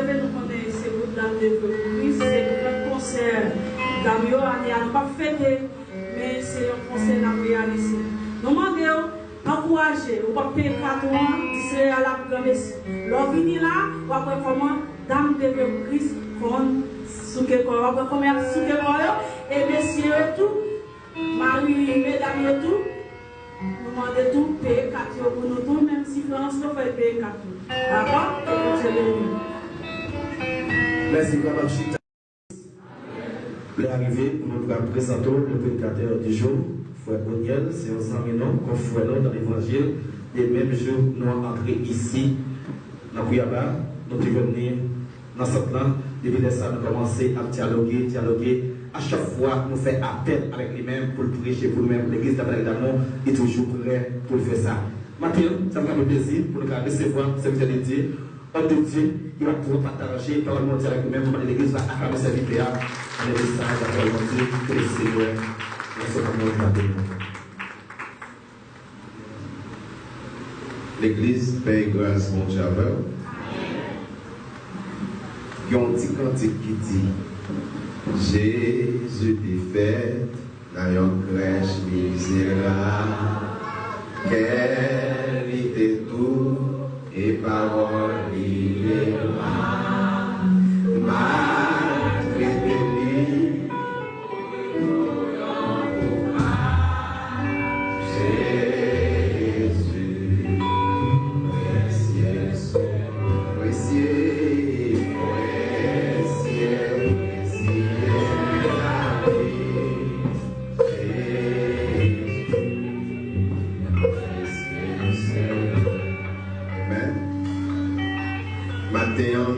lever, nous connaissons ces groupes d'âme de Christ, c'est un concert d'âme, on n'a pas fêté, mais c'est un concert d'âme réalisé. Nous demandons encourager, ou pas payer 4 ans, c'est à la grande messe. L'on vient là, on va voir comment dame de Christ, on va voir comment et messieurs et tout, Marie, mesdames et tout, nous demandons tout, payer 4 ans pour nous tous, même si France nous fait payer 4 ans. D'accord? Merci, Mme Chita. L'arrivée, nous nous présentons le prédicateur du jour, Frère Oniel, c'est un ami qu'on fait dans l'évangile. Et même jour, nous entrés ici, dans Kouyaba, nous devons venir dans cette langue. Depuis ça, nous commençons à dialoguer. À chaque fois, nous faisons appel avec lui-même pour prêcher pour nous-mêmes. L'église d'amour est toujours prêt pour faire ça. Maintenant, ça me fait plaisir pour nous recevoir cette vitalité. Homme de Dieu, il va pouvoir partager par le monde avec nous-mêmes. Comment l'église va acclamer sa vie. On est des sages à parole de Dieu, que le Seigneur nous soit L'église paye grâce mon Dieu. Il y a un petit cantique qui dit Jésus t'est fait dans une crèche misérable, qu'elle était tout et parole libérale, malgré lui.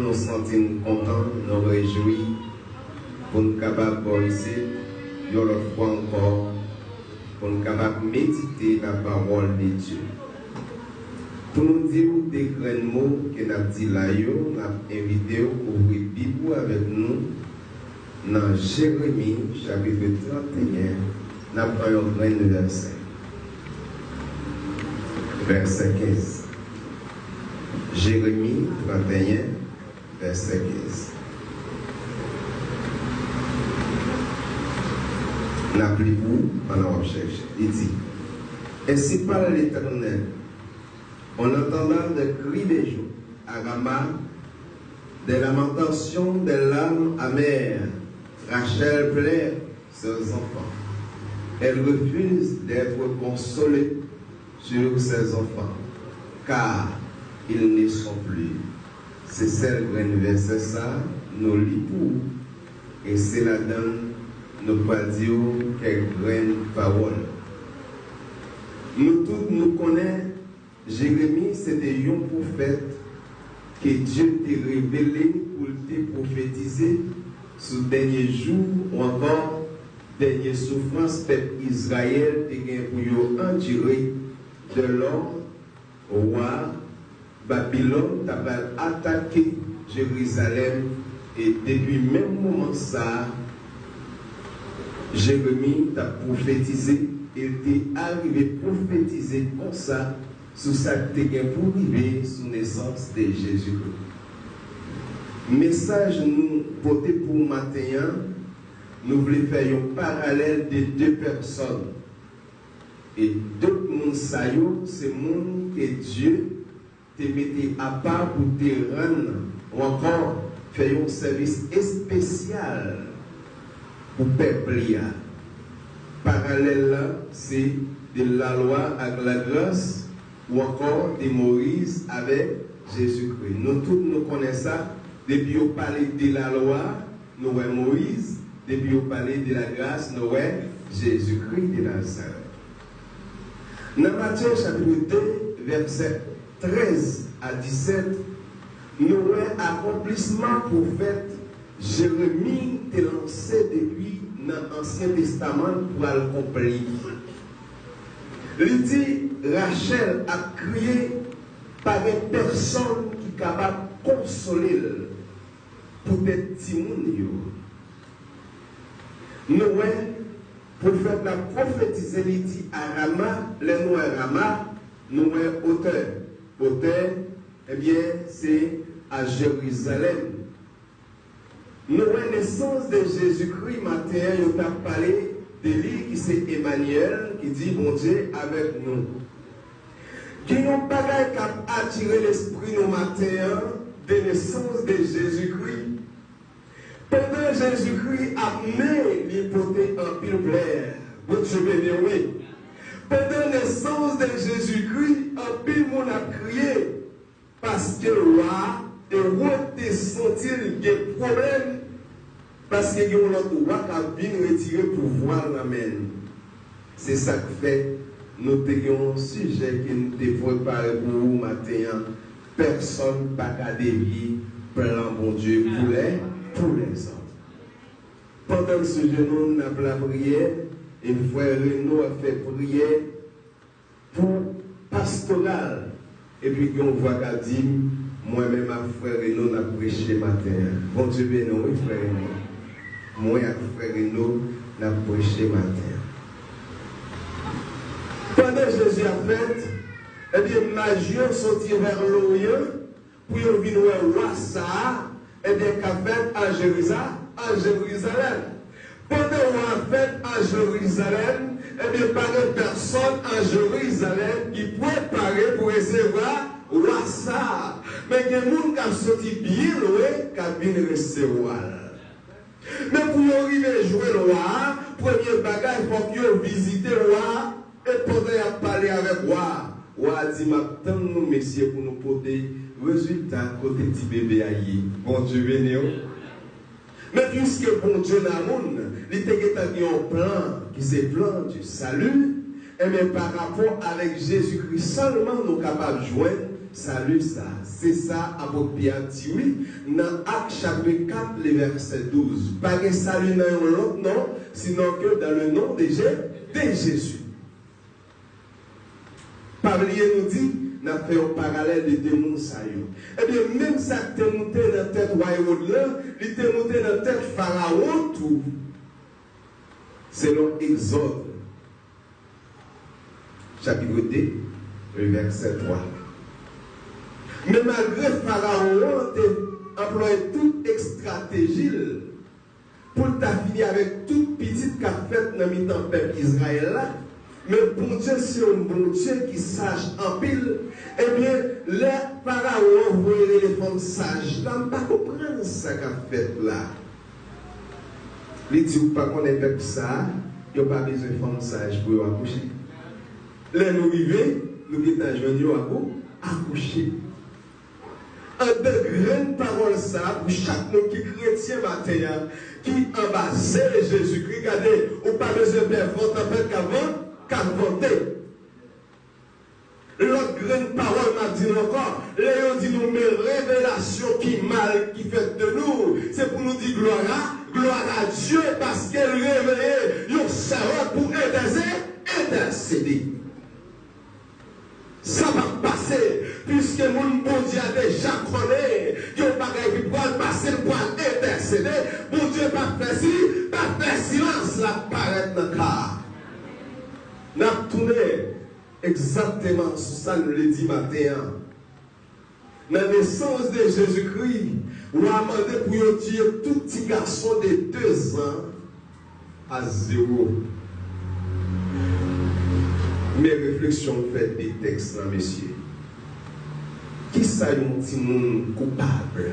Nous sentons contents, nous réjouis pour nous capables de ici, une autre fois encore, pour nous capables de méditer la parole de Dieu. Pour nous dire des grands mots que nous avons dit là, nous avons invité à ouvrir la Bible avec nous dans Jérémie, chapitre 31, nous avons un grand verset. Verset 15. Jérémie 31, verset 15. N'appelez-vous pendant qu'on cherche. Il dit, ainsi parle l'Éternel, en entendant des cris des jours, à Rama, des lamentations, des larmes amères, Rachel pleure ses enfants. Elle refuse d'être consolée sur ses enfants, car ils ne sont plus. C'est celle qui verset ça, nous lit pour. Et c'est là-dedans, nous pas dire quelques grandes paroles. Nous tous nous connaissons, Jérémie, c'était un prophète que Dieu t'a révélé pour te prophétiser sur le dernier jour ou encore dernière souffrance peuple Israël pour endurer de l'homme roi Babylone t'a attaqué Jérusalem et depuis le même moment ça, Jérémie t'a prophétisé et t'est arrivé prophétiser comme ça sur ça que t'es pour arriver sous naissance de Jésus-Christ. Message nous porté pour matin, nous voulons faire un parallèle de deux personnes. Et deux monde c'est monde que Dieu te mettait à part pour te rendre ou encore faire un service spécial pour le peuple. Parallèle là, c'est de la loi avec la grâce ou encore de Moïse avec Jésus-Christ. Nous tous nous connaissons ça. Depuis on parlait de la loi, nous voyons Moïse. Depuis on parlait de la grâce, nous voyons Jésus-Christ de Nazareth. Dans Matthieu chapitre 2, verset 13 à 17, nous voyons accomplissement prophète Jérémie est lancé depuis l'Ancien Testament pour l'accomplir. Il dit, Rachel a crié par une personne qui est capable de consoler pour des petits gens. Nous voyons, prophète a prophétisé, il dit à Rama, les noirs Rama, nous voyons auteur. Auteur, eh bien, c'est à Jérusalem. Nous, la naissance de Jésus-Christ, matin, nous avons parlé de lui qui c'est Emmanuel, qui dit bon Dieu avec nous. Il y a un bagage qui a attiré l'esprit nous matin de naissance de Jésus-Christ. Pendant Jésus-Christ a mené l'hypothèse en pile plaire. Bon Dieu béni, oui. Pendant la naissance de Jésus-Christ, un pile monde a crié parce que le roi est senti des problèmes parce que l'autre roi qui a bien retiré le pouvoir l'amène. C'est ça que fait nous avons un sujet que nous devons préparer pour vous matin. Personne n'a qu'à dévier plan bon Dieu pour les hommes. Pendant ce jour, nous avons la prière et frère Renaud a fait prière pour pastoral. Et puis on voit qu'à dire, moi-même, ma frère Renaud a prêché matin. Bon Dieu béni, oui, frère Renaud. Moi, frère Renaud a prêché matin. Pendant Jésus a fait, eh bien, Magion sorti vers l'Orient pour venir voir le roi ça, eh bien, qu'a fait à Jérusalem. Pendant qu'on a fait à Jérusalem, eh bien, pas de personne à Jérusalem qui pouvait parler pour recevoir le roi ça. Mais il y a des gens qui ont sorti bien loin, qui ont bien recevoir. Mais pour arriver à jouer le roi, premier bagage, il faut que visiter le roi. Et pendant qu'il a parlé avec roi, roi a dit, m'attends nous, messieurs, pour nous porter résultat côté petit bébé aïe. Bon Dieu béni. Mais puisque bon Dieu n'a monde, il était un plan, qui c'est plan du salut, et bien par rapport avec Jésus-Christ, seulement nous sommes capables de joindre salut ça. C'est ça, apôtre Pierre dit oui, dans Actes chapitre 4, le verset 12. Pas de salut dans l'autre nom, sinon que dans le nom de Jésus. Pavlier nous dit, nous avons fait un parallèle de démons. Eh bien, même ça qui est monté dans la tête royaume là, il était monté dans la tête Pharaon tout. Selon Exode, chapitre 2, le verset 3. Mais malgré Pharaon, il a employé toute stratégie pour finir avec toute petite qu'a fait dans le temps peuple Israël là. Mais bon Dieu, c'est un bon Dieu qui sache en pile. Eh bien, les pharaons voyaient les femmes sages. Ils ne pas comprendre ce qu'a fait là. Ils disent pas qu'on est peuple ça, il n'y a pas besoin de femmes sages pour accoucher. Là, nous vivons, nous qui sommes accoucher. En de grandes paroles ça, pour chaque monde qui est chrétien matin, qui en bas, c'est Jésus-Christ, regardez, ou pas besoin de faire votre fait qu'avant. L'autre grande parole m'a dit encore, Léon dit nous, mais révélation qui mal qui fait de nous, c'est pour nous dire gloire à Dieu, parce qu'elle révèle une servante pour intercéder. Ça va passer, puisque mon bon Dieu a déjà connu, il y a un bagage qui peut passer pour intercéder, bon Dieu pas faire ci, pas faire silence, la paraît dans le cas. Nous avons tourné exactement sur ça, nous le dit matin. Dans la naissance de Jésus-Christ, on a demandé pour tuer tout petit garçon de 2 ans à 0. Mes réflexions faites des textes là, messieurs. Qui ça un petit monde coupable?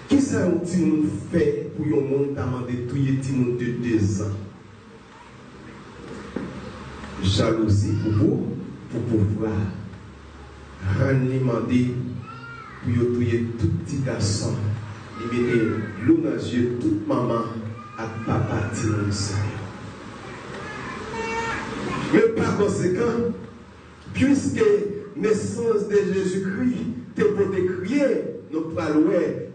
Qui ça un petit monde fait pour un monde demandé de tuer un petit monde de 2 ans? Jalousie pour vous, pour pouvoir demander pour tuer tout petit garçon, il met l'eau dans les yeux, toute maman à papa dit. Mais par conséquent, puisque naissance de Jésus-Christ, tu peux crier, nous pouvons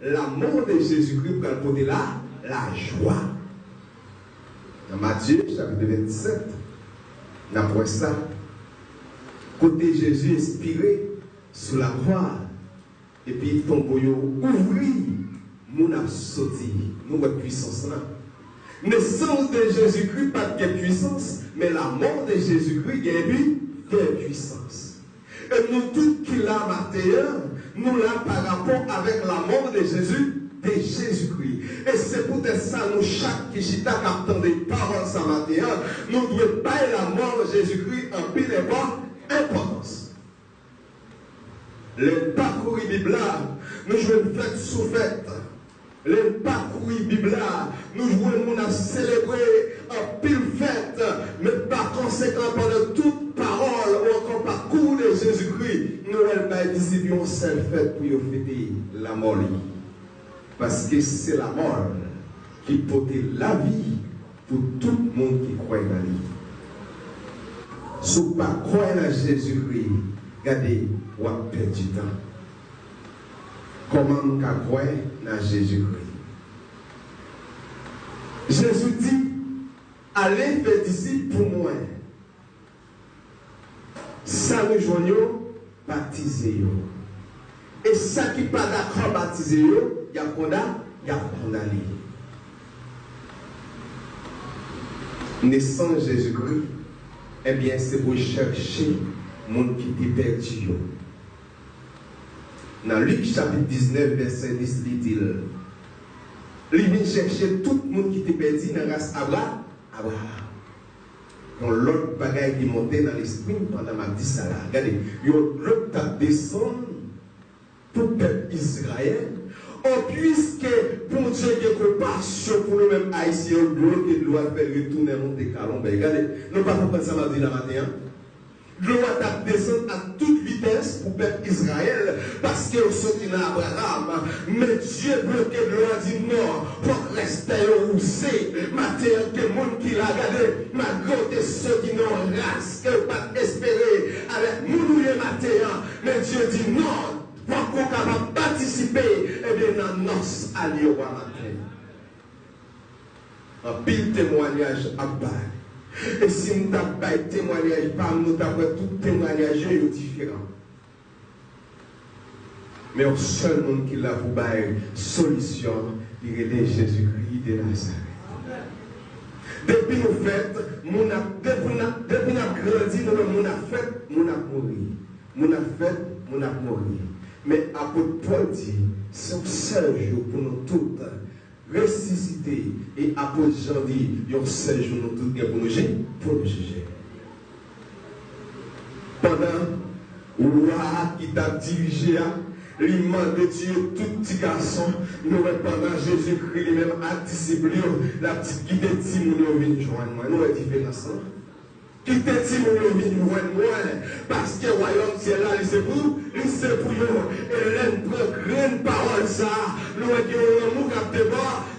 l'amour de Jésus-Christ pour porter la joie. Dans Matthieu, chapitre 27, après ça, côté Jésus inspiré sur la croix, et puis ton boyau ouvri, mon a sauté, nous avons puissance là. Naissance de Jésus-Christ, pas de puissance, mais la mort de Jésus-Christ, il y a puissance. Et nous tous qui l'a matin, nous là par rapport avec la mort de Jésus-Christ. Et c'est pour ça, nous, chaque qui chita captant des paroles ce matin, nous devons pas la mort de Jésus-Christ en pile et importance. Le parcours Bible, nous jouons fête sous fête. Le parcours Bible, nous jouons à célébrer en pile fête, mais par conséquent, pendant toute parole ou encore parcours de Jésus-Christ, nous avons disciple une seule fête pour fêter la mort. Parce que c'est la mort qui porte la vie pour tout le monde qui croit dans lui. Si vous ne croyez pas en Jésus-Christ, regardez, vous avez perdu du temps. Comment nous croyons en Jésus-Christ? Jésus dit, allez faire disciples pour moi. Ça nous joignons, baptisez-vous. Et ça qui n'est pas d'accord, baptisez-vous, il y a condamné. Naissant Jésus-Christ, eh bien, c'est pour chercher le monde qui est perdu. Dans Luc chapitre 19, verset 10, il dit, il vient chercher tout le monde qui était perdu dans la race Abraham. Quand l'autre bagaille qui montait dans l'esprit pendant ma dit ça là, regardez, l'autre t'a descendu pour le peuple Israël. Oh, puisque pour Dieu qui a compassion pour nous-mêmes haïtiens, qui doit faire retourner monter calon, regardez, nous ne pouvons pas penser à ma vie la matin. L'eau a descendu à toute vitesse pour le peuple Israël parce qu'ils sont dans Abraham. Mais Dieu bloqué de l'eau a dit non, pour rester où c'est. Matin, que le monde qui l'a regardé, malgré ceux qui n'ont race, qui n'ont pas espéré avec nous les matin. Mais Dieu dit non, pour qu'on capable participer, et bien dans nos alliés au matin. Un pile témoignage à bas. Et si nous n'avons pas de témoignage, nous avons tout témoignage différent. Mais au seul monde qui l'a pour une solution, il est Jésus-Christ de Nazareth. Depuis nous fêtes, depuis nous avons grandi, nous avons fait, nous avons mouru. Nous avons fait, nous avons mouru. Mais apôtre Paul dit, c'est un seul jour pour nous toutes. Ressuscité et apôtre Jean dit, il y a un seul jour nous tous pour nous juger. Pendant roi qui t'a dirigé, l'immense de Dieu, tout petit garçon, nous pendant Jésus-Christ lui-même a discipliné la petite qui te dit, nous venons joindre moi. Nous avons différence. Qui te dit, nous venons joindre moi. Parce que le royaume c'est là, c'est pour nous. Et l'un prend grande parole ça. Nous avons l'amour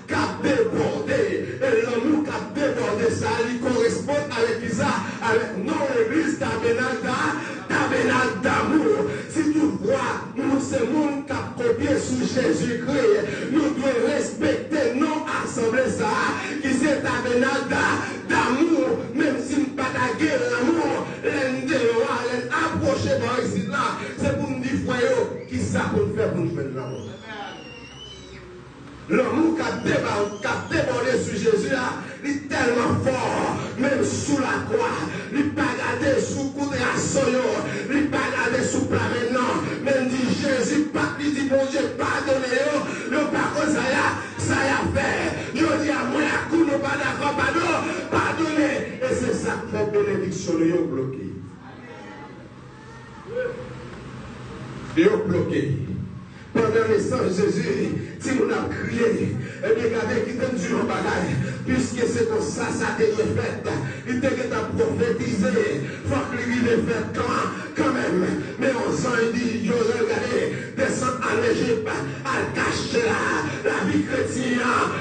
qui a débordé. Et l'amour qui a débordé ça, il correspond avec ça, avec notre église tabernacle d'amour. Si tu vois, nous c'est le monde qui a copié sous Jésus-Christ. Nous devons respecter nos assemblées ça, qui c'est tabernacle d'amour. Même si nous ne pas d'aguer l'amour, l'un approcher par ici là, c'est pour nous dire, frère, qui ça pour nous faire pour nous faire de l'amour. L'amour qui a débordé sur Jésus, il est tellement fort, même sous la croix. Il n'est pas gardé sous coup de rason, il n'est pas gardé sous plat maintenant. Même dit Jésus, il dit bon Dieu, pardonnez-vous, le parcours ça y a fait. Je dis à moi, à coup, nous pas d'accord, pardonnez. Et c'est ça qui fait bénédiction, nous sommes bloqués. Nous sommes bloqués. Pendant la naissance de Jésus, si nous avons crié, et bien regardez qui donne du bagaille, puisque c'est comme ça a été fait. Il était prophétisé, il faut que lui le fait quand même. Mais on s'en dit, je regardez, descendre en Égypte, à cacher la vie chrétienne,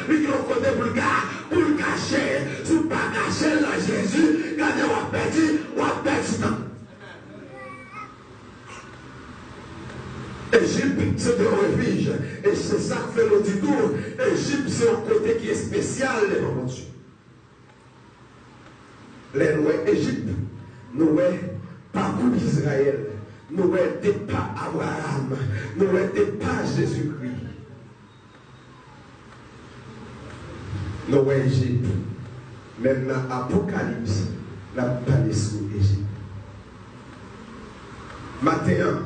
lui qui ont côté pour le cacher, si vous ne pas cacher là Jésus, regardez, on a perdu du temps. Égypte, c'est un refuge. Et c'est ça que fait le détour. Égypte, c'est un côté qui est spécial, les mamans Dieu. Les noix Égypte, nous voyons parcours d'Israël, nous voyons des pas Abraham, nous voyons des pas Jésus-Christ. Nous voyons Égypte. Même dans l'Apocalypse, la palais sous Égypte. Matin,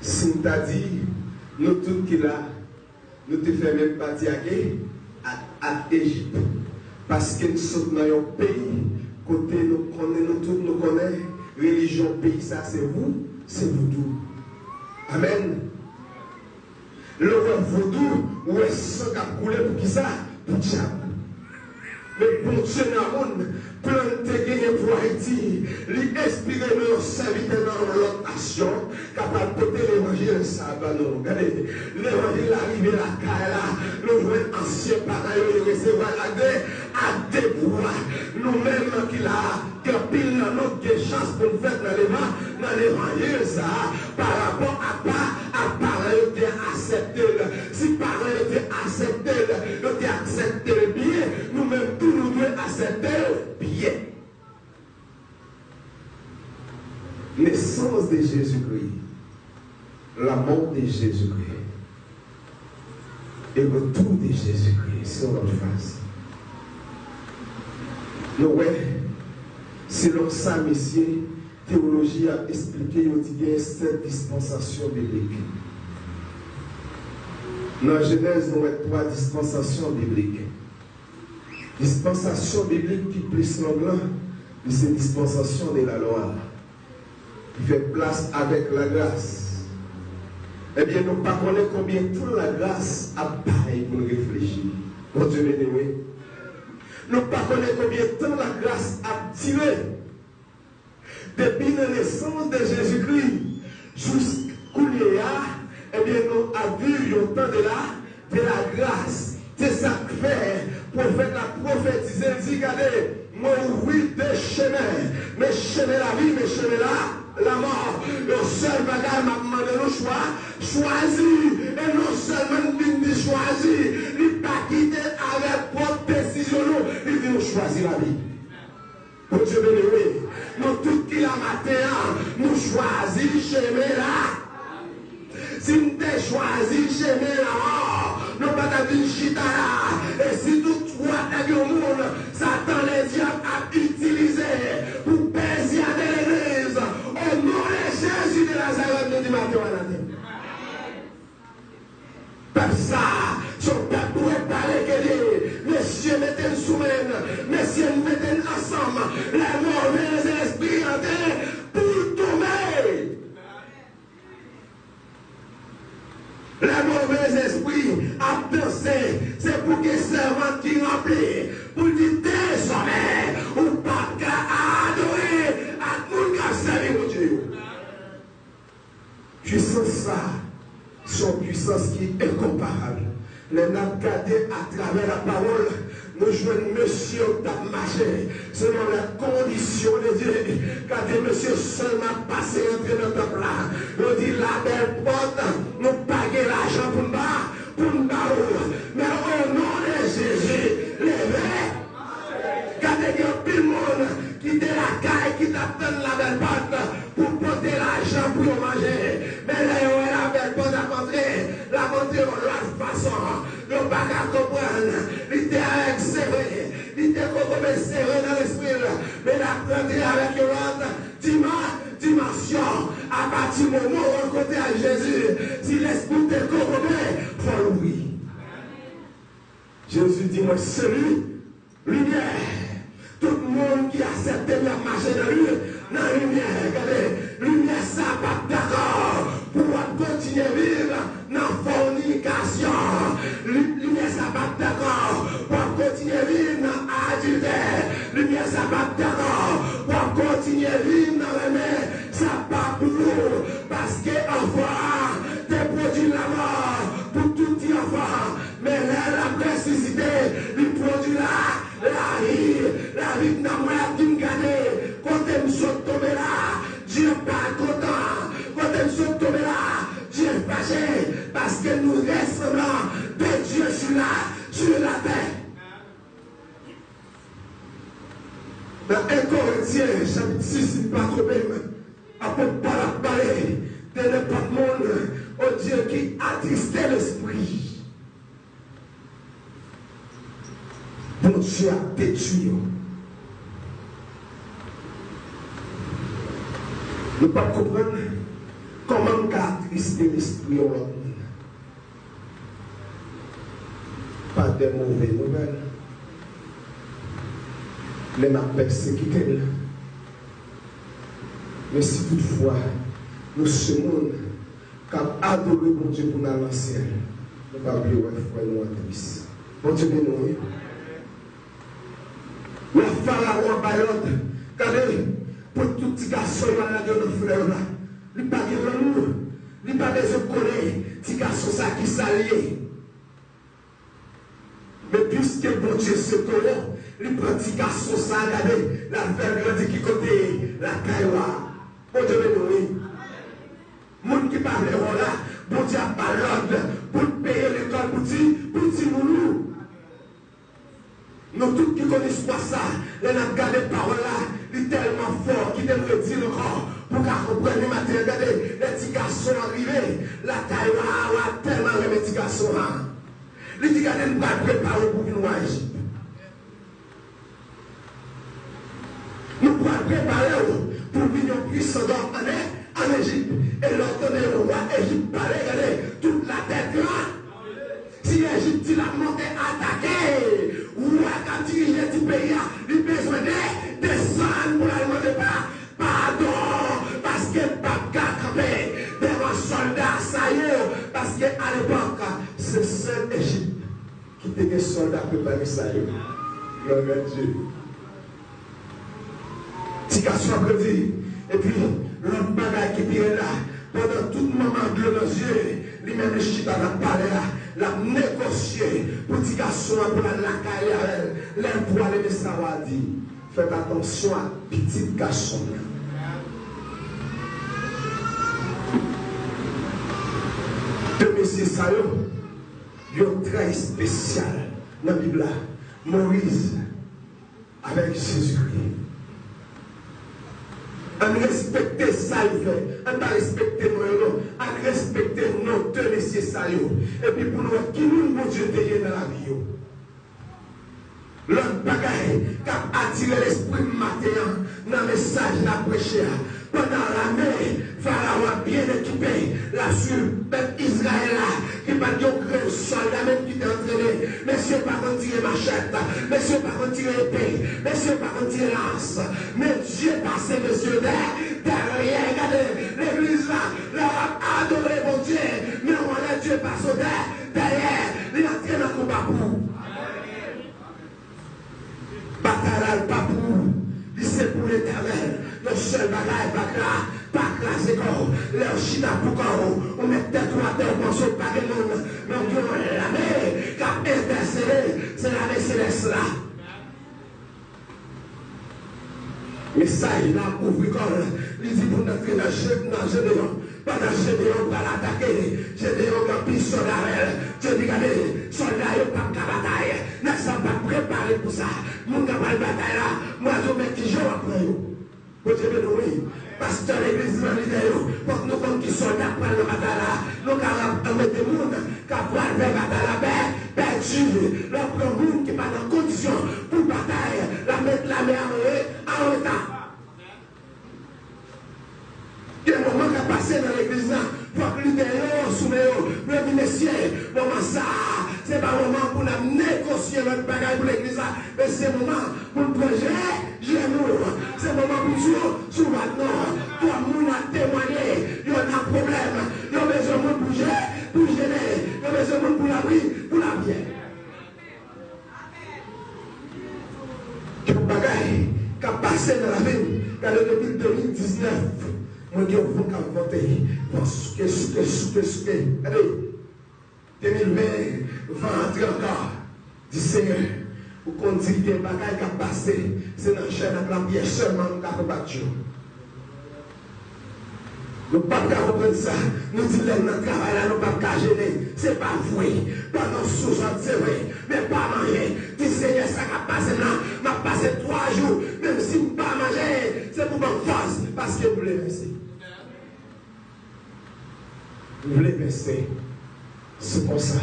Si nous t'a dit, nous tous qui là, nous te faisons même partie à Égypte. Parce que nous sommes dans un pays, côté nous connaissons, religion, pays, ça c'est vous tout. Amen. Le vaudou, où est-ce que ça a coulé pour qui ça? Pour diable. Mais pour Dieu dans le monde, plante gagné pour Haïti, lui expirer nos serviteurs dans l'autre nation, capable de porter l'évangile, ça va nous. Regardez, l'évangile arrive à la Kaila, nous jouons anciens parents, nous recevons à des bois. Nous-mêmes qui là, qui pile dans notre chance pour nous faire dans l'évangile, ça, par rapport à parents qui accepté. Si parents étaient acceptés, nous avons accepté le bien, nous-mêmes tous nous devons accepter le bien. Naissance de Jésus-Christ, la mort de Jésus-Christ et le retour de Jésus-Christ sur notre face. Nous voyons, selon ça, messieurs, théologie a expliqué cette dispensation biblique. Dans la Genèse, nous avons 3 dispensations bibliques. Dispensation biblique qui plus l'anglais, c'est dispensation de la loi. Qui fait place avec la grâce. Eh bien, nous ne connaissons pas combien toute la grâce a pareil pour nous réfléchir. Mon Dieu béni. Nous ne connaissons pas combien de temps la grâce a tiré. Depuis la naissance de Jésus-Christ jusqu'au Léa, eh bien, nous avons vu le temps de la grâce. C'est ça que fait, prophète a prophétisé, il dit, regardez, moi ouvrir des chemins, mes chemins la vie, mes chemins la mort. Le seul bagage m'a demandé le choix, choisir, et non seulement il choisir, il pas quitter avec propre décision, il dit choisir la vie. Pour Dieu béni, nous tout qui la matin, nous choisissons chemin là. Si nous avons choisi chemin là, nous ne pouvons pas venir chita là. Et si nous trois dans le monde, Satan les diables a utilisé pour persuader l'église au nom de Jésus de Nazareth, nous disons matin. Comme ça, son peuple pourrait parler que dit, messieurs, mettez-nous soumènes, messieurs, mettez-nous ensemble, les mauvais esprits en terre pour tomber. Les mauvais esprits à penser, c'est pour que les servants qui remplissent, pour dire désormais, ou pas qu'à adorer, à tout le monde servir mon Dieu. Puissance ça, son puissance qui est incomparable. Les n'a gardé à travers la parole, nous jouons monsieur qui a marché selon la condition de Dieu. Quand monsieur seulement passé entre dans le temple là, nous dit la belle porte, nous payons l'argent pour nous mais au nom de Jésus, levez. Quand il y a plus de monde qui est la caille, qui t'attend la belle porte pour porter l'argent pour manger. Mais là, il y a la belle porte à montrer, la montrer de l'autre façon. Nous ne pouvons pas comprendre. Il était avec serré, il était comme serré dans l'esprit, mais la prendre avec une autre dimension. À partir du moment où on rencontre à Jésus, si l'esprit te corrompt, il faut l'ouvrir. Jésus dit, moi, celui, lumière. Tout le monde qui accepte de marcher dans la lumière, regardez, lumière, ça pas d'accord pour continuer à vivre dans la fornication. Lumière, ça pas d'accord pour continuer à vivre dans l'adultère. Lumière, ça pas d'accord pour continuer à vivre dans la mer. Ça pas pour vous, parce que enfant, t'es produit la mort pour tout enfant. Mais là, la nécessité, il produit la vie n'a pas qui me gagne. Quand elle me saute tomber là, Dieu n'est pas content. Quand elle me saute tomber là, Dieu est fâché. Parce que nous restons de Dieu sur la terre. Dans 1 Corinthiens, chapitre 6, il ne pas trop même. Après, pas parler de n'importe monde, au Dieu qui attristé l'esprit. Bon Dieu a détruit. Nous ne pouvons pas comprendre Comment attrister l'esprit au monde? Pas de mauvaises nouvelles. Les m'a persécuté. Mais si toutefois, nous sommes qui adoré mon Dieu pour nous dans le ciel, nous ne pouvons pas oublier frère nous en triste. Bon Dieu béni. La pharaon bayotte, regardez, pour tout petit garçon de nos frères là, il n'y a pas de l'amour, il n'y a pas de connaître, petit garçon ça qui s'allie. Mais puisque bon Dieu se connaît, il prend petit garçon ça, regardez, la faire grandir qui côté la cailloua. Bon Dieu béni. Moun qui parle là, bon Dieu a pas l'ordre pour payer l'école pour petit moulou. Nous tous qui connaissons pas ça, les avons gardé parole là, il est tellement fort qu'il devrait dire encore pour qu'on comprenne les matins. Regardez, les petits garçons arrivés, la taille a tellement les petits garçons là. Les petits garçons nous va préparer pour venir à Égypte. Nous pouvons préparer pour venir puissant en Égypte. Et l'ordonner le roi Égypte parler, regardez, toute la tête là. Si l'Égypte il a monté attaqué, ou a dirigé du pays, il a besoin de descendre pour la demander pardon, parce que le pape a campé devant soldats, ça y est, parce qu'à l'époque, c'est seul Égypte qui était des soldats préparés, ça y est. Gloire à Dieu. Si garçon a dit, et puis l'autre bagaille qui vient là, pendant tout le moment de nos yeux, lui-même le chita dans le palais là, l'a négocié pour petit garçon pour la caille à elle. L'un les savoir dit, faites attention à petit garçon. Deux messieurs Sayo, ils sont très spécial dans la Bible. Moïse avec Jésus-Christ. On respecte ça, on va respecter nous, on respecte nos deux messieurs ça. Et puis pour nous, qui nous, mon Dieu, dans la vie. L'autre bagaille qui a attiré l'esprit matin dans le message de la prêcher. Pendant l'année, Pharaon a bien équipé la sur peuple Israël qui va dire que soldat même qui est entraîné. Monsieur par contre tirer machette, monsieur par contre tirer épée, monsieur par contre tirer lance. Mais Dieu passé monsieur derrière, regardez, l'église là, leur a adoré mon Dieu. Mais on a Dieu passé derrière, il a entraîné dans le combat pour. Bataille pas pour, c'est pour l'éternel. Le seul bagaille, pas classé corps, leur chita pour corps, on met tête à terre, on pense pas de monde, mais on dit l'armée qui a intercédé, c'est l'armée céleste là. Mais ça, il a ouvert corps, il dit pour entrer dans Gédéon, pendant Gédéon va l'attaquer, Gédéon va pis sur la règle, Dieu dit regardez, soldats, ils n'ont pas de bataille, ne sont pas préparés pour ça, mon capable de bataille là, moi je mets qui joue après eux. Vous devez nous, pasteur l'église humanitaire, pour nous comme qui soldats pour le bataille, nous avons des gens qui ont vers la bataille, perdu, leur monde qui n'est pas dans condition pour bataille, la mettre la mer en retard. Il y a un moment qui a passé dans l'église, pour que l'idéal soumet, le messieurs, moment ça, c'est pas le moment pour nous négocier notre bagage pour l'église, mais c'est le moment pour nous projet, c'est le moment pour nous, sous maintenant, pour nous témoigner, il y a un problème, il y a besoin de bouger, pour gêner, il y a besoin de pour l'abri, pour la bière. Quel bagage qui a passé dans la vie, depuis 2019. Moi, je vous voter parce que, allez, 2020, va entrer encore. Dis Seigneur, vous conduisez des bagages qui ont passé, c'est dans la chaîne à la pierre seulement nous avons battu. Nous ne pouvons pas comprendre ça. Nous disons que notre travail là, nous ne pouvons pas gêner. Ce n'est pas vrai. Pas nos sous-gens, c'est vrai. Mais pas manger. Dis Seigneur, ça qui a passé là, m'a passé 3 jours. Même si je ne peux pas manger, c'est pour ma force. Parce que vous voulez verser. Vous voulez verser. C'est pour ça.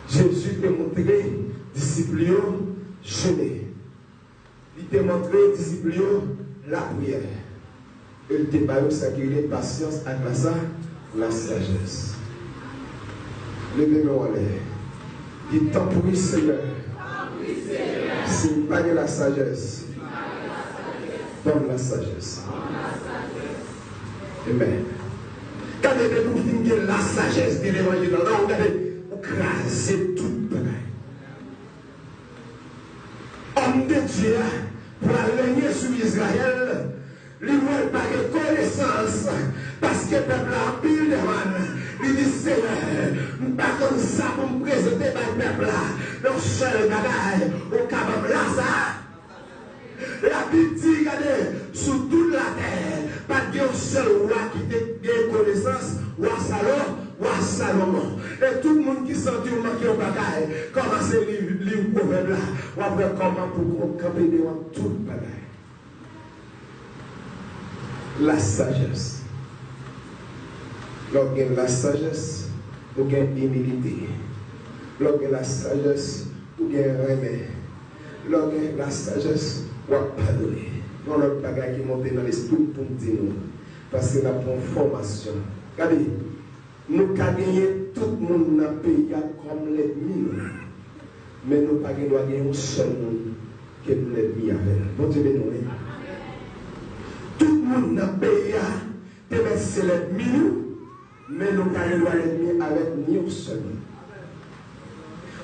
Jésus t'a montré, disciples, jeûner. Il t'a montré, disciples, la prière. il te parle ça qui est patience avec la sagesse. Levez-moi en l'air. Dis tant pour lui, Seigneur. S'il pas de la sagesse, donne la sagesse. Amen. Quand vous finissez la sagesse de l'évangile, vous crasez tout le bagage. Homme de Dieu, pour régner sur Israël, il ne veut pas de connaissance, parce que le peuple a pile de man. Il dit, Seigneur, je ne suis pas comme ça pour me présenter par le peuple là. Le seul bagage, au capable là, ça. La Bible dit, regardez, sur toute la terre, pas de seul roi qui a connaissance, roi Salomon. Et tout le monde qui sentit au manquer au bagage, commence à lire le proverbe là, on va voir comment pour camper devant tout le bagage. La sagesse. Lorsque la sagesse, vous avez humilité. Lorsque la sagesse, vous avez remède. Lorsque la sagesse, vous avez pardonné. Dans notre bagage qui monte dans l'esprit pour nous dire, parce que nous avons une formation. Regardez, nous avons gagné tout le monde dans le pays comme l'ennemi. Mais nous n'avons pas gagné un seul monde qui est l'ennemi avec. Bon Dieu, nous. Tout le monde dans le pays, c'est l'ennemi. Mais nous n'avons pas l'ennemi avec ni un seul.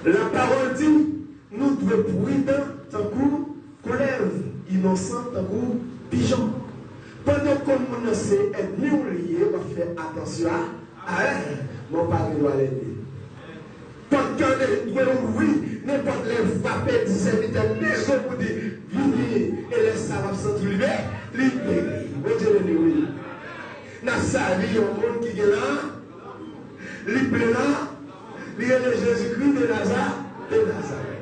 La parole dit, nous devons prudents, tant qu'on lève, innocent, tant qu'on pigeon. Pendant qu'on nous sait être mieux lié, on va faire attention à elle. Mon père doit l'aider. Pendant que oui, n'importe les frappés du serviteur, les hommes vous disent, venez et laissez ça va se sentir libéré. Bon Dieu, oui. Dans sa vie, il y a un monde qui est là, il est là, il est le Jésus-Christ de Nazareth.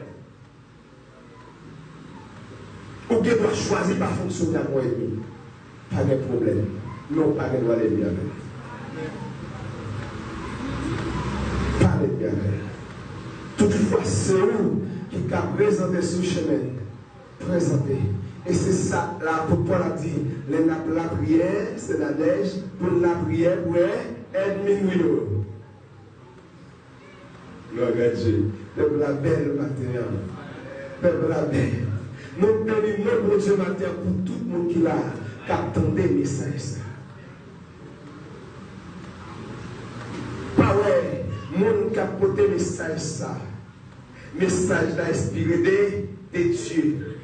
Ou qui doit choisir par fonctionner à moi et demi. Pas de problème. Non, pas de droit de bien. Pas de bien. Toutefois, c'est où qui a présenté ce chemin. Présenté. Et c'est ça, là, pour Paul a dit, la prière, c'est la neige, pour la prière, pour être minuit. Gloire à Dieu. Peuple la belle matin. Peuple la belle. Nous donnons mon Dieu matin pour tout le monde qui l'a, qui attendait le message. Pas ouais, monde qui a porté le message ça. Message d'inspirer de Dieu.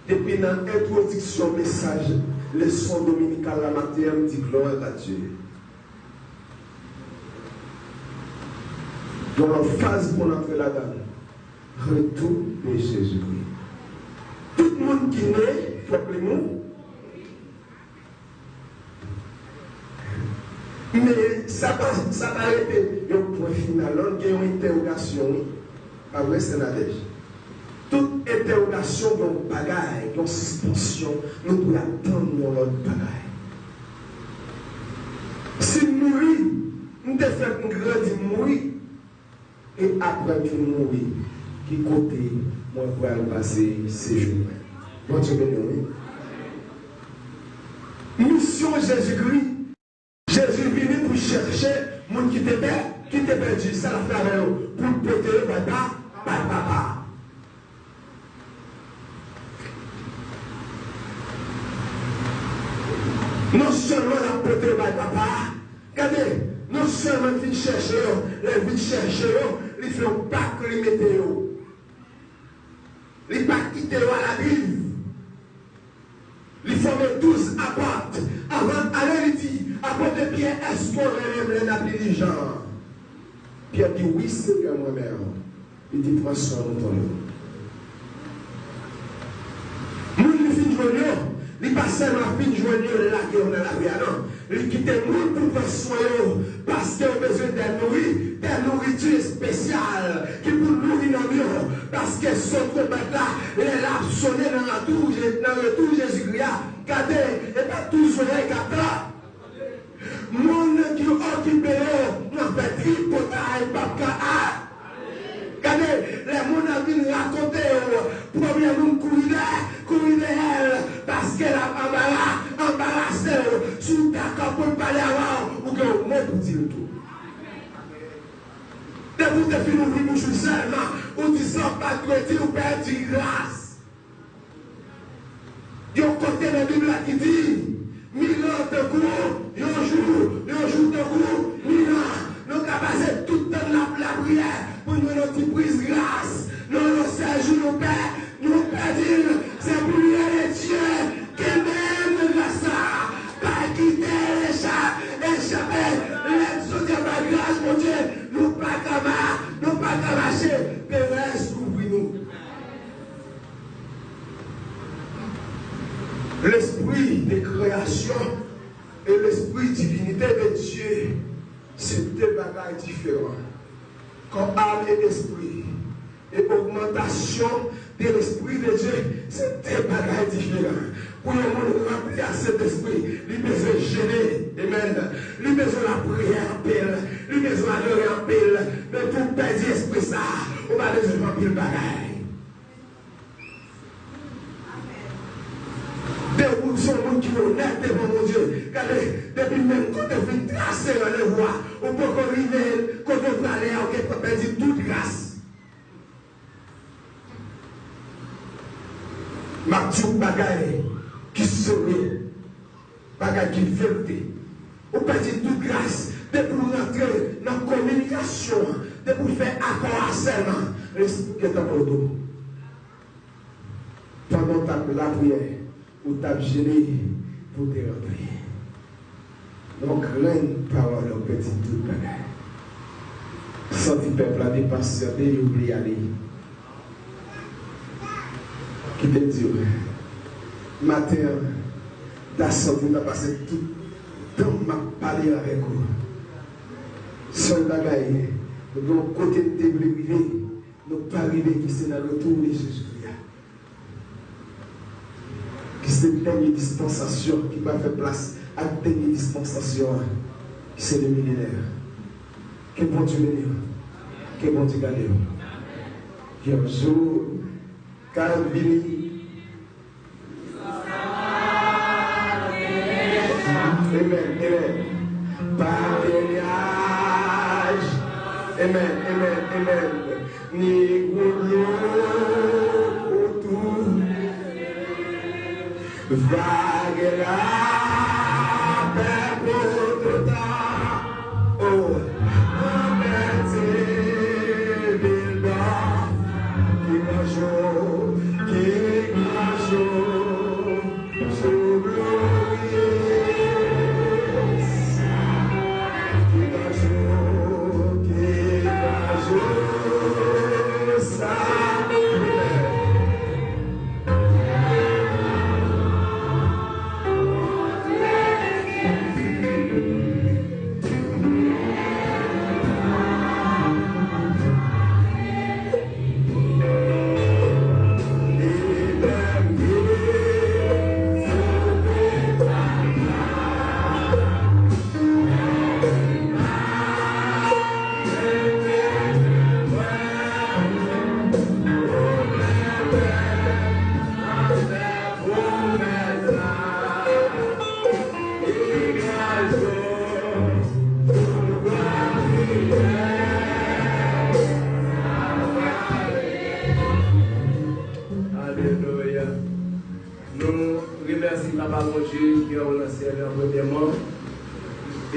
Depuis l'introduction message, leçon dominicale la matin, dit gloire à Dieu. Dans la phase pour entrer là-dedans, retour de Jésus-Christ. Tout le monde qui naît, il faut que le mot. Mais ça va être un point final. Il y a une interrogation. Après, c'est la neige. Toute interrogation dans bagaille, dans suspension, nous devons attendre notre bagaille. Si nous mourons, nous devons faire un grand mourir. Et après nous mourir, qui côté, moi, pour aller passer ces jours. Bon Dieu béni. Mission Jésus-Christ. Jésus est venu pour chercher mon qui était perdu, ça la fait avec eux, pour le péter, papa. Non seulement la péter, papa, regardez, non seulement qu'ils cherchent, les vies cherchent, ils font pas que les météos. Ils ne pas quitter à la Bible. Ils forment 12 apôtres. Avant d'aller, il dit, apôtre Pierre, est-ce qu'on même l'intelligent? Pierre dit, oui, Seigneur, moi-même. Il dit, prends soin de ton nom. Nous, nous finissons joignons. Il pas seulement fin joignons de la guerre dans la vie, non. Il quitte le monde pour faire soin, parce qu'il a besoin de nourriture spéciale, qui pour nourrir l'avion, parce que son trop bête là, il a sonné dans le tour Jésus-Christ. Regardez, et pas tout soigné qu'à là. Mon qui occupé, n'a fait tripotage, papa. Regardez, les monades racontent, premier nous courir, parce que la maman là, embarrassé, sous d'accord pour parler avant, ou que vous mot pour dire tout. Dès que vous êtes fini d'ouvrir bouche seulement, ou disant pas de dire ou perdre grâce. Il y a un côté de la Bible qui dit, 1000 ans de cours, un jour de cours, 1000 ans. Nous avons passé tout le temps la prière pour nous notre prise grâce. Nous nous séjour, nous père, nous perdons. C'est pour lui les dieux qui même grâce à pas quitter les chats, échapper, les autres de la grâce, mon Dieu. Nous pas qu'à marcher, mais reste ouvrir-nous. L'esprit de création et l'esprit de divinité de Dieu, c'est deux bagages différents. Comme âme et esprit. Et augmentation de l'esprit de Dieu, c'est deux bagages différents. Pour le monde remplir cet esprit, il besoin de gêner, amen. Il besoin de la prière en pile, il besoin d'adorer en pile. Mais pour perdre l'esprit, ça, on va besoin de remplir le bagage. Des gens sont qui sont honnêtes devant mon Dieu. Regardez, depuis même quand on vient tracer dans les voies, on peut arriver, quand on va aller, on peut perdre toute grâce. Ma petite bagaille qui serait, bagaille qui vérité. On peut dire toute grâce, depuis pour rentrer dans la communication, depuis pour faire accord harcèlement. L'esprit qui est à votre pendant la prière. Ou t'as gêné pour te rentrer. Donc, reine parole au petit tout bagage. Sans le peuple a dépassé, il oublie aller. Qui te dit, matin, t'as senti, t'as passé tout le temps à parler avec vous. Seul bagage, nous avons côté de débriver, nous pas arriver qui c'est dans le retour de Jésus. C'est la dernière dispensation qui va faire place à la dernière dispensation, qui c'est le millénaire. Que bon Dieu bénisse, que bon Dieu garde. Qui un jour, Calvini. Amen, amen. Parrainage. Amen, amen, amen. Ni goulot autour. Vague la paix pour tout temps. Oh, amen, Bilbao, qui marche, sous glorieux, qui marche, ça.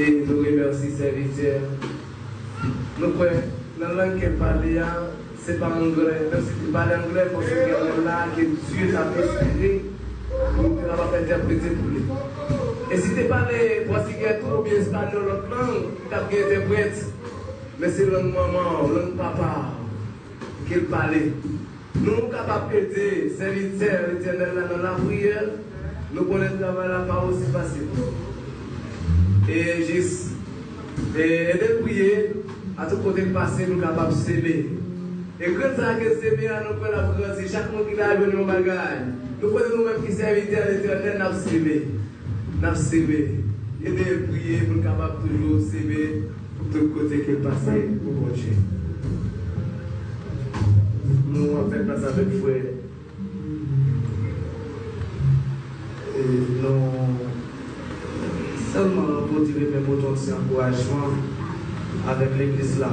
Et nous remercions serviteurs. Nous croyons dans la langue qu'elle parle, ce n'est pas anglais. Même si tu parles anglais, parce que là, que Dieu t'a inspiré, nous allons interpréter pour lui. Et si tu parles portugais ou bien espagnol, l'autre langue, tu as bien interprété. Mais c'est langue maman, langue papa qu'il parlait. Nous sommes capables d'aider serviteurs l'éternel dans la prière. Nous connaissons le travail là pas aussi facile. Et juste, et de prier, à tout côté de passer, nous sommes capables de s'aimer. Et quand ça que s'aimer, nous pouvons la France, chaque monde qui arrive dans nos bagages, nous pouvons nous-mêmes qui serviteurs à l'éternel, nous s'aimer. Nous s'aimer. Et de prier, nous sommes capables toujours s'aimer pour tout côté qui passe pour mon Dieu. Nous avons fait place avec frère. Et nous même autant de encouragement avec l'église là.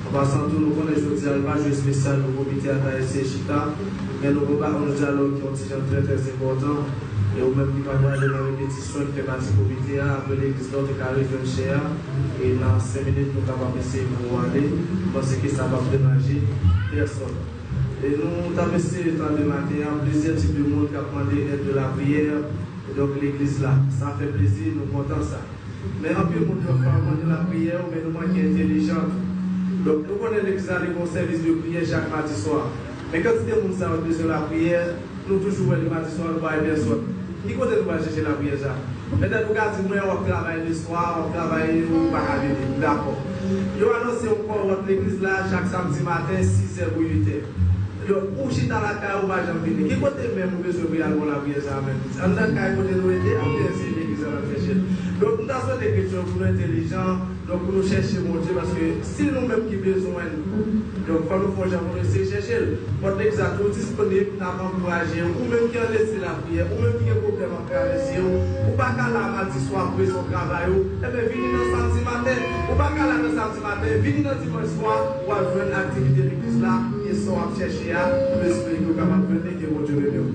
En passant tout, nous connaissons aujourd'hui le match spécial pour le comité à Taïsé Chita, mais nous avons un dialogue qui est très très important. Et au même niveau de la répétition qui fait partie du comité, après l'église là, de carré de Chéa, et dans 5 minutes, nous avons essayé pour aller, parce que ça va déranger personne. Et nous avons essayé de matin, plusieurs types de monde qui ont demandé l'aide de la prière, et donc l'église là, ça fait plaisir, nous comptons ça. Mais un peu de monde qui a demandé la prière, mais nous manquons intelligents. Donc nous connaissons l'église là, les service de prière chaque mardi soir. Mais quand il y a des gens qui ont besoin de la prière, nous toujours le mardi soir, nous ne pouvons pas personne. Qui côté nous va chercher la prière ça? Peut-être vous avez dit, moi, on travaille le soir, on travaille au paradis. D'accord. Ils ont annoncé encore votre église là chaque samedi matin, 6h ou 8h. Donc, pour chiter dans la caille, on va jamais venir. Qui côté même vous besoin de la prière ça? En tant que côté nous aider, on peut essayer l'église à chercher. Donc, nous avons des questions pour nous intelligents, donc pour nous chercher mon Dieu, parce que si nous-mêmes qui besoin, donc il faut nous faire pour essayer de chercher. Votre exact disponible, nous avons encouragé, ou même qui a laissé la prière, ou même qui a un problème en traverser, ou pas qu'à la mardi soir pour son travail, et bien venez dans samedi matin, ou pas qu'à la samedi matin, venez dans dimanche soir, ou à jouer une activité de l'église là, ils sont à chercher pour espérer que vous capable de venir, que mon Dieu veut.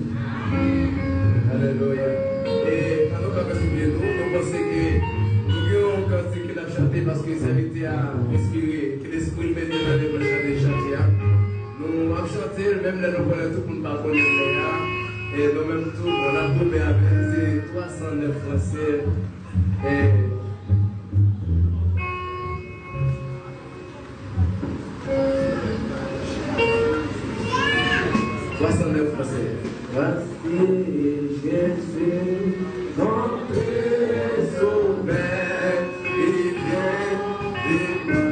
Alléluia. Et quand nous commençons nous pensons que nous avons cantique qui a chanté parce que ça invité à respirer, que l'esprit met dans les prochains chantiers. Nous avons chanté, même là nous connaissons tout pour ne pas connaître. Et nous-mêmes tout, on a tombé à 309 Français. Et 309 Français. Voici Jésus, notre sauveur, il vient de moi.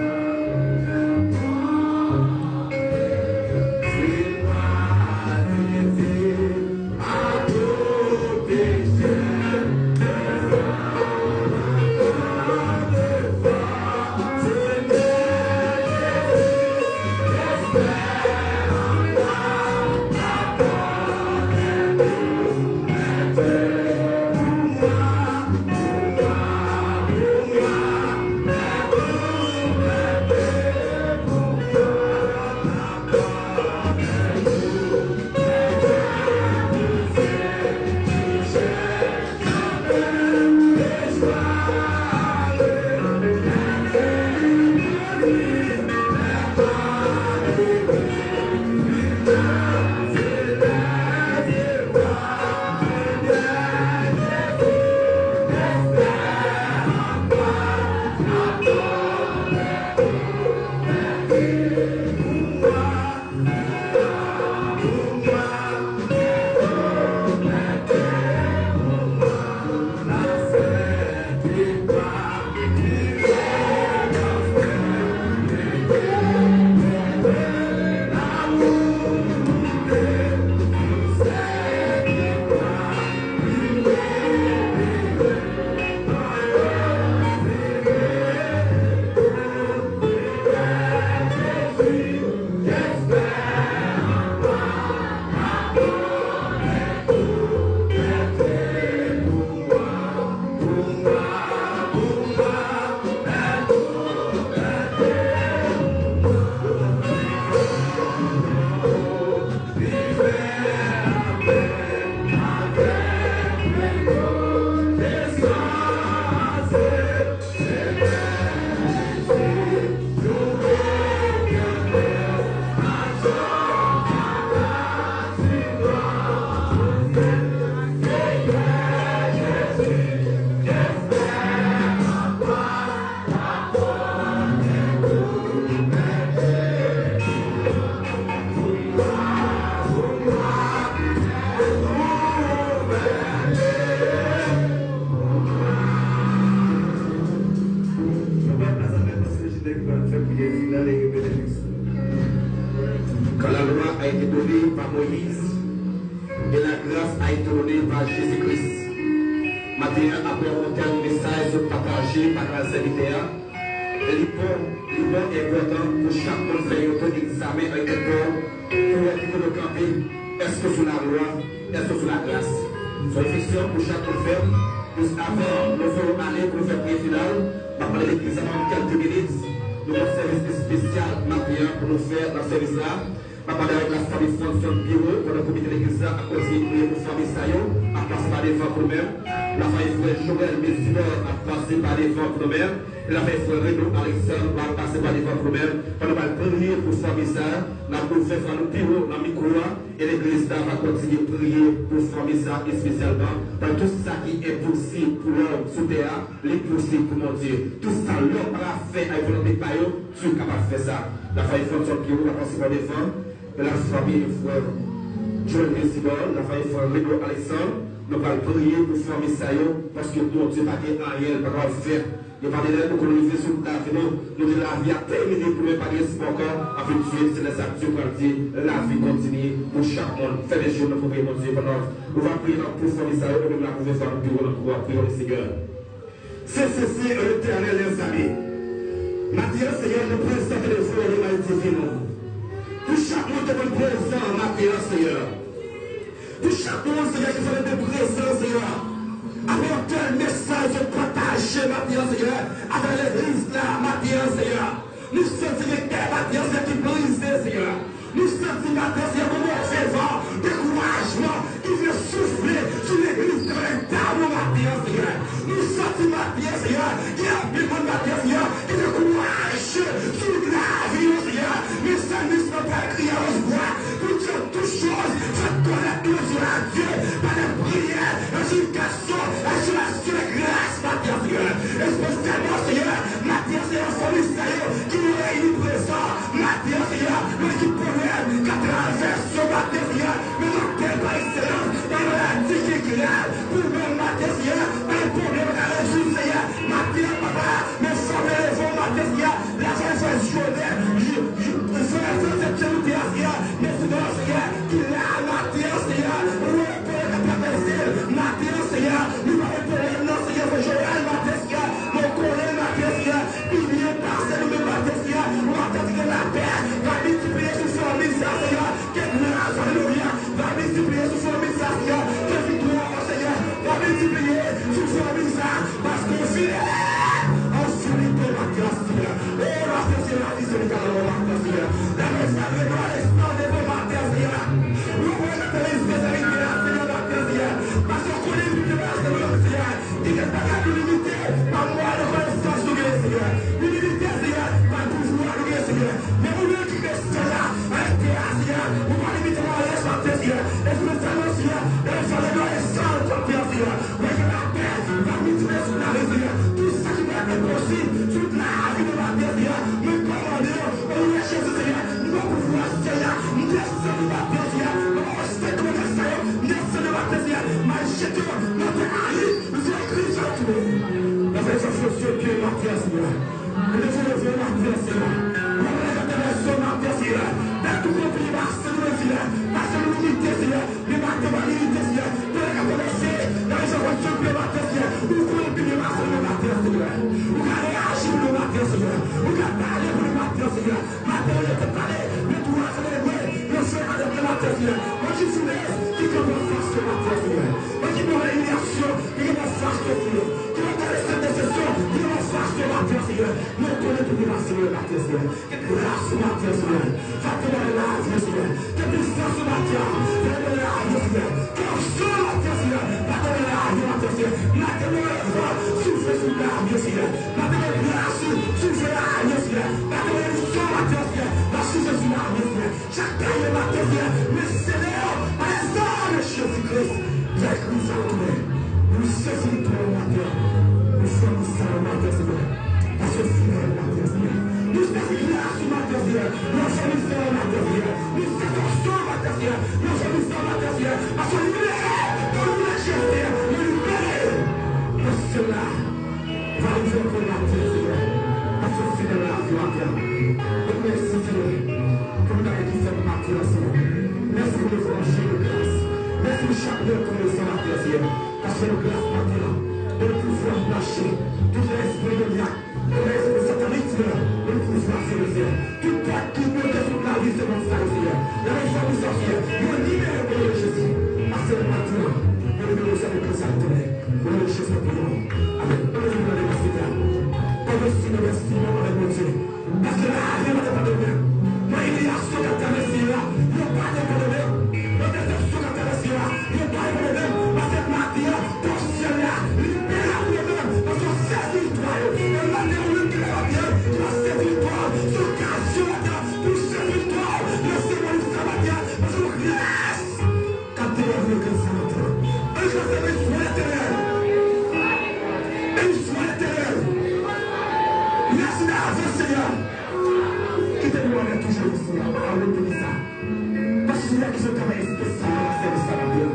Quand la loi a été donnée par Moïse et la grâce a été donnée par Jésus-Christ, maintenant, après on termine le message partagé par la serviteur, il est important pour chaque monde faire un examen avec le corps pour le camper. Est-ce que sous la loi, est-ce que sous la grâce? Soyez question pour chaque monde faire Juste avant, nous ferons aller pour le faire prier final. On va parler de l'église avant quelques minutes. Nous avons un service spécial maintenant pour nous faire dans ce service-là. On va parler avec la famille fonction de bureau pour le comité de l'église à continuer de prier pour la famille Sayo, à passer par des femmes pour nous-mêmes. La famille frère Joël Messinor a passé par des femmes pour nous-mêmes. La famille frère Renaud Alexandre va passer par des femmes pour nous-mêmes. On va prier pour la famille Sayo. La ouvert dans le bureau, dans le micro, et l'église va continuer de prier pour la famille Sayo, et spécialement dans tout ça qui est possible pour l'homme sous terre, les possible pour mon Dieu. Tout ça, l'homme a fait avec volonté de paillot, tu es capable de faire ça. La famille fonction de bureau va passer par des femmes. Et la famille du frère Joël Messinor, la famille frère Renaud Alexandre, nous allons prier pour la famille Sayo, parce que mon Dieu n'a pas rien à faire. Nous parlons de l'économie sur la vie, nous de la vie à terminer pour ne pas dire encore, avec Dieu, c'est les actions qu'on dit, la vie continue pour chaque monde. Fais des choses, nous pouvons prier mon Dieu pendant. Nous allons prier pour la famille Sayo, et nous allons prier pour le bureau, nous allons prier le Seigneur. C'est ceci, l'éternel, les amis. Maintenant, Seigneur, nous présentons les frères de l'humanité divine. Pour chaque monde qui est présent, maintenant, Seigneur. Pour chaque monde, Seigneur, qui fait des présents, Seigneur. Apporter un message de partage, maintenant, Seigneur, avec l'église là, maintenant, Seigneur. Nous sentons que maintenant, c'est qui brise, Seigneur. Nous sentons maintenant, Seigneur, comme un fervent, découragement, qui vient souffler sur l'église de l'État, maintenant, Seigneur. Nous sentons maintenant, Seigneur, qui a besoin maintenant, Seigneur, qui décourage sur la vie, Seigneur. Mais ça ne sera pas crier au bois, pour dire toutes choses, faites connaître nos yeux à Dieu, par la prière, la supplication, la génération de grâce, maintenant, Seigneur. Et spécialement, Seigneur, maintenant, Seigneur, famille Sayo, qui nous réunit présent, maintenant, Seigneur, mais qui problème, qu'à travers ce matin, Seigneur, mais nous sommes par excellence, dans la difficulté, pour même matin, Seieur, un problème à résoudre, Seieur, matin, papa, mais sans les vents, matin, Seieur, la jeune journée, je vais faire cette charité, Seieur, mais c'est dans Seieur, qui l'a, matin, Seieur, où est pour la plaisir, matin, Seieur, nous allons pour non, Seieur, Joël, matin, Seieur, mon collègue, matin, Seieur, il vient passer, nous, matin, Seieur, matin, Seieur, la paix, va multiplier sur son message, Seieur, quelle grâce, alléluia, va multiplier sur son message, Seieur, quelle victoire, Seieur, va multiplier sur son message, parce qu'on fait en solide, matin, Seieur, oh, la paix, c'est la vie, c'est le cas, matin, Seieur, la message de gloire, l'espoir de vos matin, Seieur, nous voyons que les spécialités, Seieur, matin, Seieur, parce qu'on connaît le plus de Seieur, il n'est pas capable de limiter par moi de connaissance de Seigneur, l'humilité, Seieur, par pouvoir de Seigneur, mais vous voulez que cela a été Seigneur, vous va limiter la laisse matin, Seieur, et vous le savez, Seieur, et vous allez dans les sangs, Seieur, mais que la paix va multiplier sur la vie, Seieur, tout ça qui va être possible, toute la vie de la terre, Seieur, mais commandez, au nom de Jésus, Seieur, nous allons pouvoir, Seieur, nous laissons de la terre, Seieur, nous allons de la terre, nous laissons de la terre, Seieur, mais jetons notre arrive, nous allons écrire sur tout. La fête de Dieu qui est martyr, Seigneur. Nous devons lever martyr, Seigneur. Nous devons lever martyr, Seigneur. Dans tout le pays, parce que nous, Seigneur, parce que nous, l'unité, Seieur, les martyrs de l'unité, Seieur, pour les commencer, dans les gens qui ont martyr, Seieur, nous pouvons payer parce que nous, martyr, Seigneur. Nous allons réagir pour le martyr, Seigneur. Nous allons parler pour le martyr, Seigneur. Martyr, il est parlé, mais tout va se lever, le Seigneur avec le martyr, Seieur. Moi, je suis là, qui peut me faire ce martyr, Seigneur. Moi, qui peut me réunir, qui peut me faire ce Seigneur. Cette décision, qui va faire ce matin, Seigneur. Nous connaissons tout le matin, Seigneur. Que grâce ce matin, Seigneur. Faites de la vie, Seigneur. Que puissance ce matin. Faites de la vie, Seigneur. Que ce matin, Seieur. Faites de la vie, matin, Seieur. Maintenant, souffle sur la vie, Seieur. Maintenant, grâce, souffle la vie, Seieur. Maintenant, ce matin, Seieur. La souffle sur la vie, Seieur. Chaque année, matin, Seieur. Mais Seigneur, par les armes de Jésus-Christ, avec nous entourés, nous saisissons tout le matin. Nous sommes sans matin, Seigneur. Parce que fidèle, matin, Seigneur. Nous sommes grâce, matin, Seigneur. Nous sommes sans matin, Seieur. Nous sommes sans matin, Seieur. Nous sommes sans matin, Seieur. Parce que nous nous lâchons, Seigneur. Nous nous libérons. Et cela va nous faire pour matin, Seigneur. Parce que fidèle, matin. Et merci, Seigneur. Pour nous avoir dit cette matin, Seigneur. Merci pour nous franchir de grâce. Merci pour chaque heure pour nous sans matin, Seigneur. Parce que nous grâce, matin. De pouvoir lâcher tout l'esprit de lien, tout l'esprit satanique, de pouvoir faire le Seigneur. Tout acte qui peut être sur la vie, c'est mon frère, Seigneur. La région du Seigneur, nous libérons au nom de Jésus. À ce matin, nous libérons au sein de Christ à la terre. Au nom de Jésus, Seigneur, qui sont travaillés spécialement dans ce service à Dieu.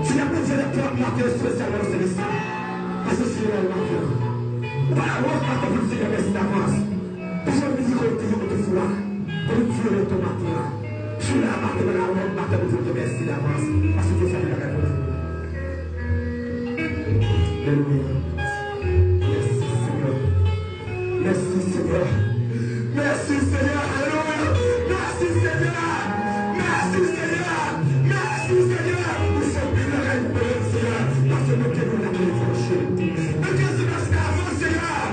Seigneur, que Dieu les marqués spécialement dans ce service. Parce que Seigneur, le marqué. Voilà, on va pas vous dire merci d'avance. Parce que nous disons que vous êtes fous. Pour nous tirer ton matin. Je suis là, matin, là, on matin, vous dire merci d'avance. Parce que ça fait la réponse. Alléluia. Merci Seigneur. Merci Seigneur. Merci Seigneur. Alléluia. Merci Seigneur. Merci Seigneur. Merci Seigneur. Nous sommes bien la reine de Seigneur. Parce que nous tenons la main franchie. Mais que c'est merci d'avance Seigneur.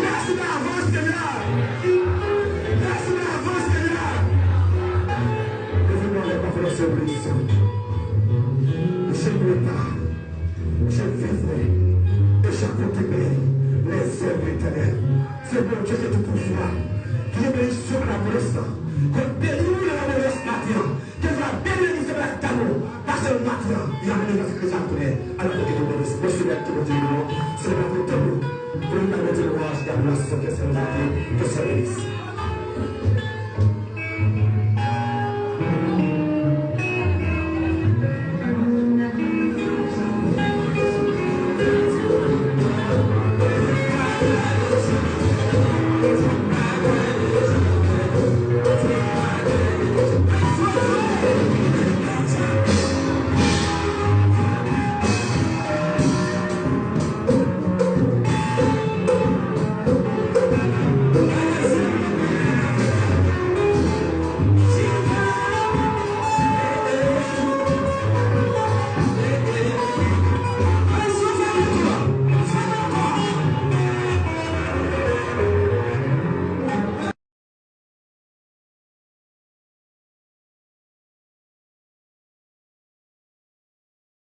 Merci d'avance Seigneur. Merci d'avance Seigneur. Nous venons avec ma force et bénédiction. Je ne veux pas. Je vivrai et j'accomplirai les œuvres éternelles. C'est bon Dieu qui est tout pouvoir, qui est béni sur la blessure, que bénit la blessure matin, que va bénir sur la table, parce que le matin, il y a un élément que j'appelais à la côté de la blessure. Moi, je suis là tout le temps, c'est le matin de pour nous permettre de voir la blessure que c'est le matin, que c'est bénisse.